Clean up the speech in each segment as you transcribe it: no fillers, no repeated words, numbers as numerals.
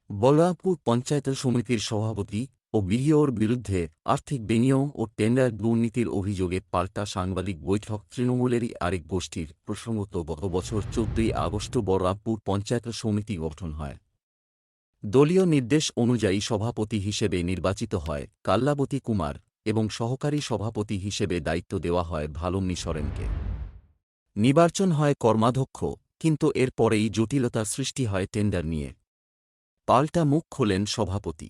বলরামপুর পঞ্চায়েত সমিতির সভাপতি ও বিডিওর বিরুদ্ধে আর্থিক বিনিয়োগ ও টেন্ডার দুর্নীতির অভিযোগে পাল্টা সাংবাদিক বৈঠক। তৃণমূলেরই আরেক গোষ্ঠীর। প্রসঙ্গত, গত বছর ১৪ই আগস্ট বলরামপুর পঞ্চায়েত সমিতি গঠন হয়। দলীয় নির্দেশ অনুযায়ী সভাপতি হিসেবে নির্বাচিত হয় কাল্লাবতী কুমার এবং সহকারী সভাপতি হিসেবে দায়িত্ব দেওয়া হয় ভালুমনি সরেনকে। নির্বাচন হয় কর্মাধ্যক্ষ, কিন্তু এর পরেই জটিলতার সৃষ্টি হয় টেন্ডার নিয়ে। পাল্টা মুখ খোলেন সভাপতি।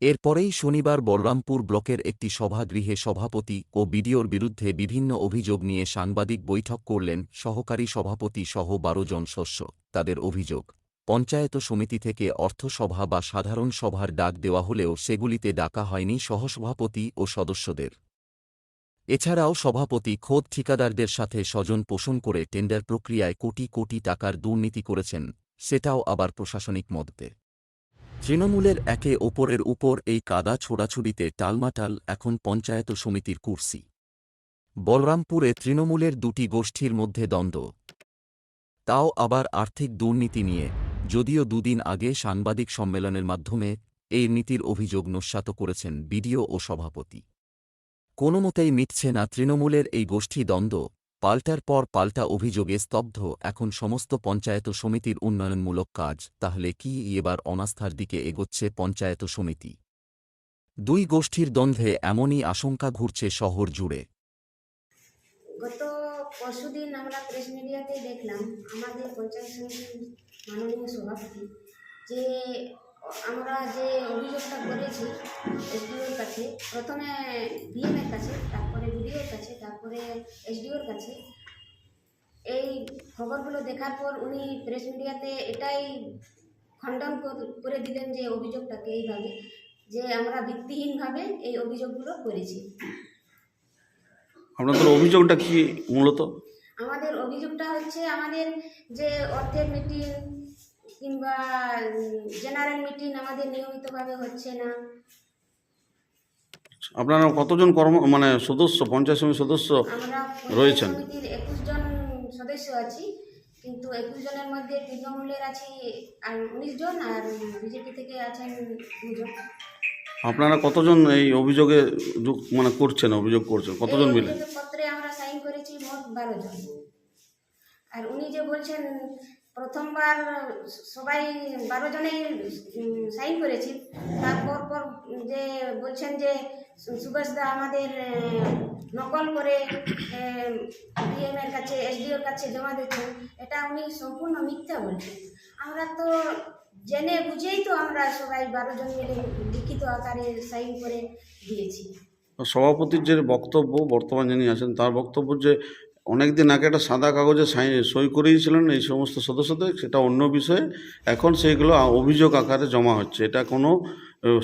এরপরেই শনিবার বলরামপুর ব্লকের একটি সভাগৃহে সভাপতি ও বিডিওর বিরুদ্ধে বিভিন্ন অভিযোগ নিয়ে সাংবাদিক বৈঠক করলেন সহকারী সভাপতি সহ ১২ জন সদস্য। তাদের অভিযোগ, পঞ্চায়েত সমিতি থেকে অর্থসভা বা সাধারণ সভার ডাক দেওয়া হলেও সেগুলিতে ডাকা হয়নি সহসভাপতি ও সদস্যদের। এছাড়াও সভাপতি খোদ ঠিকাদারদের সাথে স্বজন পোষণ করে টেন্ডার প্রক্রিয়ায় কোটি কোটি টাকার দুর্নীতি করেছেন, সেটাও আবার প্রশাসনিক মদতে। তৃণমূলের একে ওপরের উপর এই কাদা ছোড়াছুড়িতে টালমাটাল এখন পঞ্চায়েত সমিতির কুর্সি। বলরামপুরে তৃণমূলের দুটি গোষ্ঠীর মধ্যে দ্বন্দ্ব, তাও আবার আর্থিক দুর্নীতি নিয়ে, যদিও দুদিন আগে সাংবাদিক সম্মেলনের মাধ্যমে এই নীতির অভিযোগ নস্যাৎ করেছেন বিডিও ও সভাপতি। কোনোমতেই মিটছে না তৃণমূলের এই গোষ্ঠী দ্বন্দ্ব। পাল্টার পর পাল্টা অভিযোগে স্তব্ধ এখন সমস্ত পঞ্চায়েত সমিতির উন্নয়নমূলক কাজ। তাহলে কি এবার অনাস্থার দিকে এগোচ্ছে পঞ্চায়েত সমিতি? দুই গোষ্ঠীর দ্বন্দ্বে এমনই আশঙ্কা ঘুরছে শহর জুড়ে। গত পরশুদিন আমরা প্রেস মিডিয়াতে দেখলাম আমাদের পঞ্চায়েত সমিতির মাননীয় সভাপতি যে আমরা যে অভিযোগটা করেছি এসডিওর কাছে, প্রথমে ডিএমের কাছে, তারপরে বিডিওর কাছে, তারপরে এসডিওর কাছে, এই খবরগুলো দেখার পর উনি প্রেস মিডিয়াতে এটাই খণ্ডন করে দিলেন যে অভিযোগটাকে এইভাবে যে আমরা ভিত্তিহীনভাবে এই অভিযোগগুলো করেছি। আপনাদের অভিযোগটা কি মূলত? আমাদের অভিযোগটা হচ্ছে আমাদের যে অর্থের মিটিং কিংবা জেনারেল মিটিং আমাদের নিয়মিতভাবে হচ্ছে না। আপনারা কতজন সদস্য, পঞ্চায়েত সমিতির সদস্য আমরা রয়েছেন? সমিতির 21 জন সদস্য আছি, কিন্তু 21 জনের মধ্যে তৃণমূলের আছি আর 19 জন, আর বিজেপি থেকে আছেন 2 জন। আপনারা কতজন এই অভিযোগে অভিযোগ করছেন কতজন মিলে? পত্রে আমরা সাইন করেছি মোট 12 জন। আর উনি যে বলছেন প্রথমবার সবাই 12 জনেই সাইন করেছি, তারপর পর যে বলছেন যে সুভাষদা আমাদের নকল করে ডিএমের কাছে, এসডিওর কাছে জমা দিচ্ছেন, এটা উনি সম্পূর্ণ মিথ্যা বলছেন। আমরা তো জেনে বুঝেই তো আমরা সবাই 12 জন মিলে লিখিত আকারে সাইন করে দিয়েছি। সভাপতির যে বক্তব্য, বর্তমান যিনি আছেন তার বক্তব্য যে অনেকদিন আগে একটা সাদা কাগজে সই করিয়েছিলেন এই সমস্ত সদস্যদের, সেটা অন্য বিষয়ে, এখন সেইগুলো অভিযোগ আকারে জমা হচ্ছে। এটা কোনো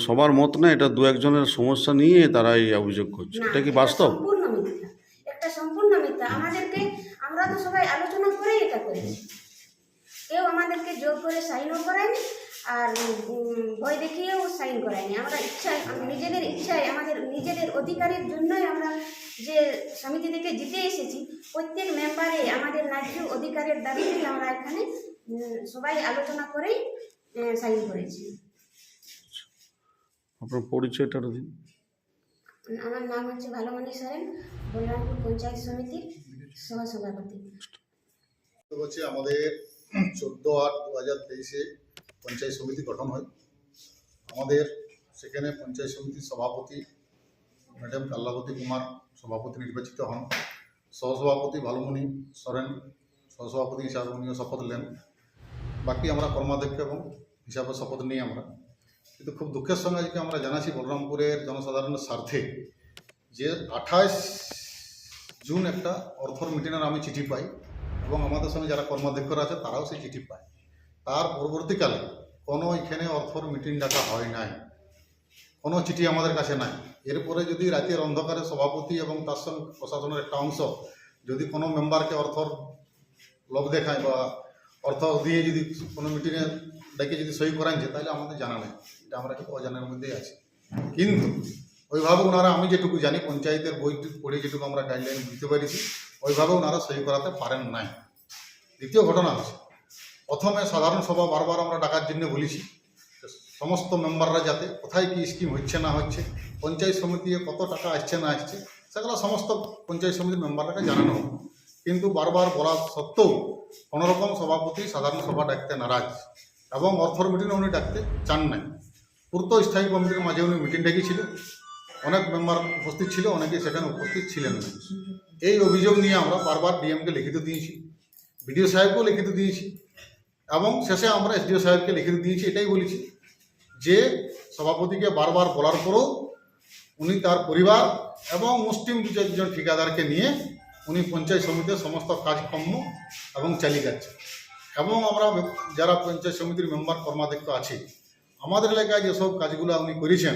সবার মত না, এটা 2-1 জনের সমস্যা নিয়ে তারা এই অভিযোগ করছে। এটা কি বাস্তব? সম্পূর্ণ মিথ্যা, একটা সম্পূর্ণ মিথ্যা। আমরা তো সবাই আলোচনা করেই এটা করেছি, কেউ আমাদেরকে জোর করে সাইনও করায়নি আর ভয় দেখিয়েও সাইন করায়নি। আমরা ইচ্ছায়, নিজেদের ইচ্ছায়, আমাদের নিজেদের অধিকারের জন্যই আমরা যে সমিতি থেকে জিতে এসেছি, প্রত্যেক মেম্বারে আমাদের ন্যায্য অধিকারের দাবিতেই আমরা এখানে সবাই আলোচনা করেই সাইন করেছি। আপনার পরিচয়টা দিন। আমার নাম হচ্ছে ভালুমনি সরেন, বলরামপুর পঞ্চায়েত সমিতির সহসভাপতি। আমাদের 14/8/2023 পঞ্চায়েত সমিতি গঠন হয়। আমাদের সেখানে পঞ্চায়েত সমিতির সভাপতি ম্যাডাম কাল্লাবতী কুমার সভাপতি নির্বাচিত হন। সহসভাপতি ভালুমনি সরেন সহসভাপতি হিসাবে উনিও শপথ নেন। বাকি আমরা কর্মাধ্যক্ষ এবং হিসাবে শপথ নিই আমরা। কিন্তু খুব দুঃখের সঙ্গে আজকে আমরা জানাচ্ছি বলরামপুরের জনসাধারণের স্বার্থে যে 28 জুন একটা অর্থর মিটিংয়ের আমি চিঠি পাই এবং আমাদের সঙ্গে যারা কর্মাধ্যক্ষরা আছে তারাও সেই চিঠি পায়। তার পরবর্তীকালে কোনো এখানে অর্থর মিটিং ডাকা হয় নাই, কোনো চিঠি আমাদের কাছে নাই। এরপরে যদি রাতের অন্ধকারে সভাপতি এবং তার সঙ্গে প্রশাসনের একটা অংশ যদি কোনো মেম্বারকে অর্থর লোভ দেখায় বা অর্থ দিয়ে যদি কোনো মিটিংয়ে ডেকে যদি সই করাইছে, তাহলে আমাদের জানা নেই, এটা আমরা একটু অজানার মধ্যেই আছি। কিন্তু ওইভাবে ওনারা, আমি যেটুকু জানি পঞ্চায়েতের বই পড়ে যেটুকু আমরা গাইডলাইন বুঝতে পেরেছি, ওইভাবে ওনারা সই করাতে পারেন নাই। দ্বিতীয় ঘটনা আছে, প্রথমে সাধারণ সভা বারবার আমরা ডাকার জন্য বলেছি, সমস্ত মেম্বাররা যাতে কোথায় কী স্কিম হচ্ছে না হচ্ছে, পঞ্চায়েত সমিতিতে কত টাকা আসছে না আসছে, সেগুলো সমস্ত পঞ্চায়েত সমিতির মেম্বাররাকে জানানো হবে। কিন্তু বারবার বলা সত্ত্বেও কোনোরকম সভাপতি সাধারণ সভা ডাকতে নারাজ এবং অর্থর মিটিংও উনি ডাকতে চান নাই। পূর্ত স্থায়ী কমিটির মাঝে উনি মিটিং ডেকেছিল, অনেক মেম্বার উপস্থিত ছিল, অনেকে সেখানে উপস্থিত ছিলেন না। এই অভিযোগ নিয়ে আমরা বারবার ডিএমকে লিখিত দিয়েছি, বিডিও সাহেবকেও লিখিত দিয়েছি এবং শেষে আমরা এসডিও সাহেবকে লিখিত দিয়েছি। এটাই বলেছি যে সভাপতিকে বারবার বলার পরেও উনি তার পরিবার এবং মুসলিম একজন ঠিকাদারকে নিয়ে উনি পঞ্চায়েত সমিতির সমস্ত কাজকর্ম এবং চালিয়ে যাচ্ছে। এবং আমরা যারা পঞ্চায়েত সমিতির মেম্বার কর্মাধ্যক্ষ আছে, আমাদের এলাকায় যেসব কাজগুলো উনি করেছেন,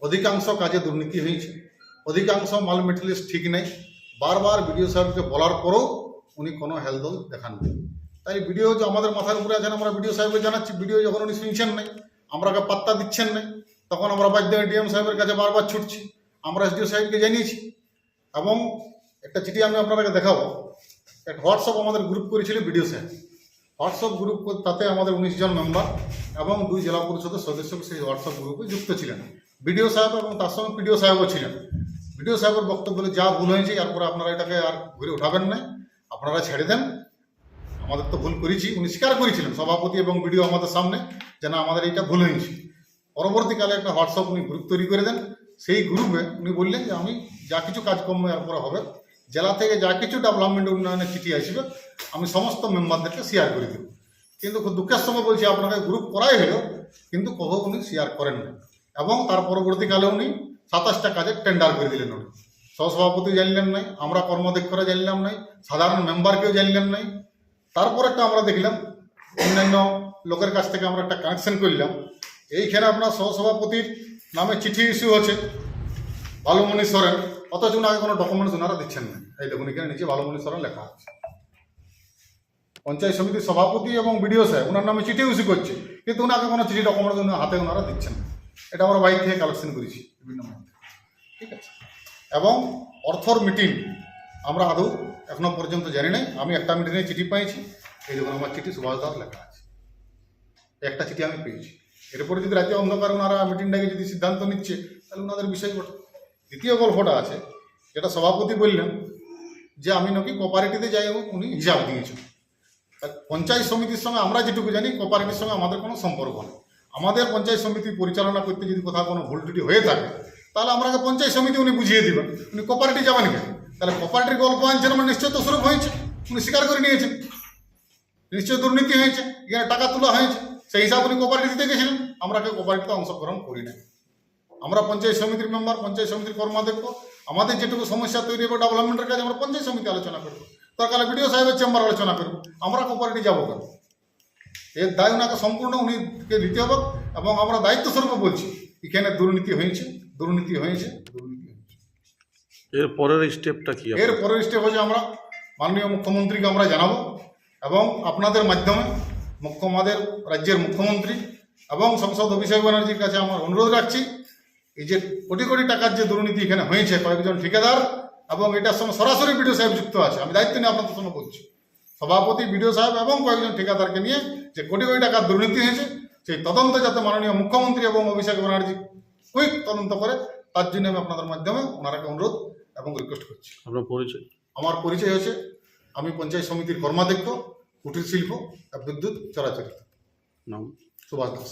অধিকাংশ কাজে দুর্নীতি হয়েছে, অধিকাংশ মাল মেটেরিয়ালস ঠিক নেই। বারবার বিডিও সাহেবকে বলার পরেও উনি কোনো হেলদোল দেখাননি। তাই ভিডিও যে আমাদের মাথার উপরে আছেন, আমরা বিডিও সাহেবকে জানাচ্ছি, ভিডিও যখন উনি শুনছেন নাই, আমরাকে পাত্তা দিচ্ছেন নাই, তখন আমরা বাধ্য হয়ে ডিএম সাহেবের কাছে বারবার ছুটছি। আমরা এসডিও সাহেবকে জানিয়েছি এবং একটা চিঠি আমি আপনাদেরকে দেখাবো। একটা হোয়াটসঅ্যাপ আমাদের গ্রুপ করেছিল বিডিও সাহেব, হোয়াটসঅ্যাপ গ্রুপ, তাতে আমাদের 19 জন মেম্বার এবং 2 জেলা পরিষদের সদস্য সেই হোয়াটসঅ্যাপ গ্রুপে যুক্ত ছিলেন, বিডিও সাহেব এবং তার সঙ্গে পিডিও সাহেবও ছিলেন। বিডিও সাহেবের বক্তব্য বলে যা ভুল হয়েছে এরপরে আপনারা এটাকে আর ঘুরে উঠাবেন না, আপনারা ছেড়ে দেন, আমাদের তো ভুল করেছি। উনি স্বীকার করেছিলেন সভাপতি এবং বিডিও আমাদের সামনে যে না আমাদের এইটা ভুল হয়েছে। পরবর্তীকালে একটা হোয়াটসঅ্যাপ উনি গ্রুপ তৈরি করে দেন। সেই গ্রুপে উনি বললেন যে আমি যা কিছু কাজকর্ম এরপরে হবে, জেলা থেকে যা কিছু ডেভেলপমেন্ট উন্নয়নের চিঠি আসবে, আমি সমস্ত মেম্বারদেরকে শেয়ার করে দেব। কিন্তু খুব দুঃখের সঙ্গে বলছি আপনাকে গ্রুপ করাই হলো, কিন্তু কখনো উনি শেয়ার করেন না। এবং তার পরবর্তীকালে উনি 27টা কাজে টেন্ডার করে দিলেন। উনি সহসভাপতি জানলেন নাই, আমরা কর্মাধ্যক্ষরা জানলাম নাই, সাধারণ মেম্বারকেও জানলেন নাই। তারপরেটা আমরা দেখলাম অন্যান্য লোকের কাছ থেকে আমরা একটা কানেকশন করলাম। এইখানে আপনার সহসভাপতির নামে চিঠি ইস্যু হচ্ছে ভালুমণি সরেন, অথচ ওনাকে কোনো ডকুমেন্টস ওনারা দিচ্ছেন না। এই দেখুন এখানে নিচে ভালুমণি সরেন লেখা আছে। পঞ্চায়েত সমিতির সভাপতি এবং বিডিও সাহেব ওনার নামে চিঠি ইস্যু করছে, কিন্তু ওনাকে কোনো চিঠি ডকুমেন্টস হাতে ওনারা দিচ্ছেন না। এটা আমরা বাইক থেকে কালেকশন করেছি বিভিন্ন মাধ্যমে, ঠিক আছে। এবং অর্থর মিটিং আমরা আদৌ এখনো পর্যন্ত জানি নাই। আমি একটা মিটিংয়ে চিঠি পেয়েছি, এই দেখুন আমার চিঠি সুভাষ দাস লেখা আছে, একটা চিঠি আমি পেয়েছি। এরপরে যদি রাতে অন্ধকার ওনারা মিটিংটাকে যদি সিদ্ধান্ত নিচ্ছে, তাহলে ওনাদের বিষয় ঘটে। দ্বিতীয় গল্পটা আছে, যেটা সভাপতি বললেন যে আমি নাকি কোঅপারেটিভে যাই এবং উনি হিসাব দিয়েছেন। পঞ্চায়েত সমিতির সঙ্গে আমরা যেটুকু জানি, কোঅপারেটিভের সঙ্গে আমাদের কোনো সম্পর্ক নেই। আমাদের পঞ্চায়েত সমিতি পরিচালনা করতে যদি কোথাও কোনো ভুল ত্রুটি হয়ে থাকে, তাহলে আমাকে পঞ্চায়েত সমিতি উনি বুঝিয়ে দিবেন। উনি কোঅপারেটিভ যাবেন কেন? তাহলে কোঅপারেটিভ গল্প আনছেন মানে নিশ্চয় তো স্বরূপ হয়েছে, উনি স্বীকার করে নিয়েছেন নিশ্চয় দুর্নীতি হয়েছে, এখানে টাকা তোলা হয়েছে। সেই হিসাবে উনি কোঅপারেটিভ দিতে গেছিলেন, আমরা কেউ কোঅপারেটিভে অংশগ্রহণ করি না। আমরা পঞ্চায়েত সমিতির মেম্বার, পঞ্চায়েত সমিতির কর্মাধ্যক্ষ, আমাদের যেটুকু সমস্যা তৈরি হবে ডেভেলপমেন্টের কাজ আমরা পঞ্চায়েত সমিতি আলোচনা করবো, দরকার বিডিও সাহেবের চেম্বার আলোচনা করবো। আমরা কোঅপারেটিভ যাবো কেন? এর দায় ওনাকে সম্পূর্ণ উনিকে দিতে হবে। এবং আমরা দায়িত্ব স্বরূপ বলছি এখানে দুর্নীতি হয়েছে, দুর্নীতি হয়েছে, দুর্নীতি হয়েছে। এর পরের স্টেপটা কি? এর পরের স্টেপ হচ্ছে আমরা মাননীয় মুখ্যমন্ত্রীকে আমরা জানাবো এবং আপনাদের মাধ্যমে আমাদের রাজ্যের মুখ্যমন্ত্রী এবং সংসদ অভিষেক ব্যানার্জির কাছে আমার অনুরোধ রাখছি, এই যে কোটি কোটি টাকার যে দুর্নীতি এখানে হয়েছে, কয়েকজন ঠিকাদার এবং এটার সঙ্গে সরাসরি বিডিও সাহেব যুক্ত আছে, আমি দায়িত্ব নিয়ে আপনাদের সঙ্গে বলছি, সভাপতি, বিডিও সাহেব এবং কয়েকজন ঠিকাদারকে নিয়ে যে কোটি কোটি টাকার দুর্নীতি হয়েছে, সেই তদন্ত যাতে মাননীয় মুখ্যমন্ত্রী এবং অভিষেক ব্যানার্জি কুইক তদন্ত করে, তার জন্য আমি আপনাদের মাধ্যমে ওনারাকে অনুরোধ এবং রিকোয়েস্ট করছি। আপনার পরিচয়? আমার পরিচয় হচ্ছে আমি পঞ্চায়েত সমিতির কর্মাধ্যক্ষ, কুটির শিল্প, বিদ্যুৎ, চরাচরিত, নাম? সুভাষ দাস।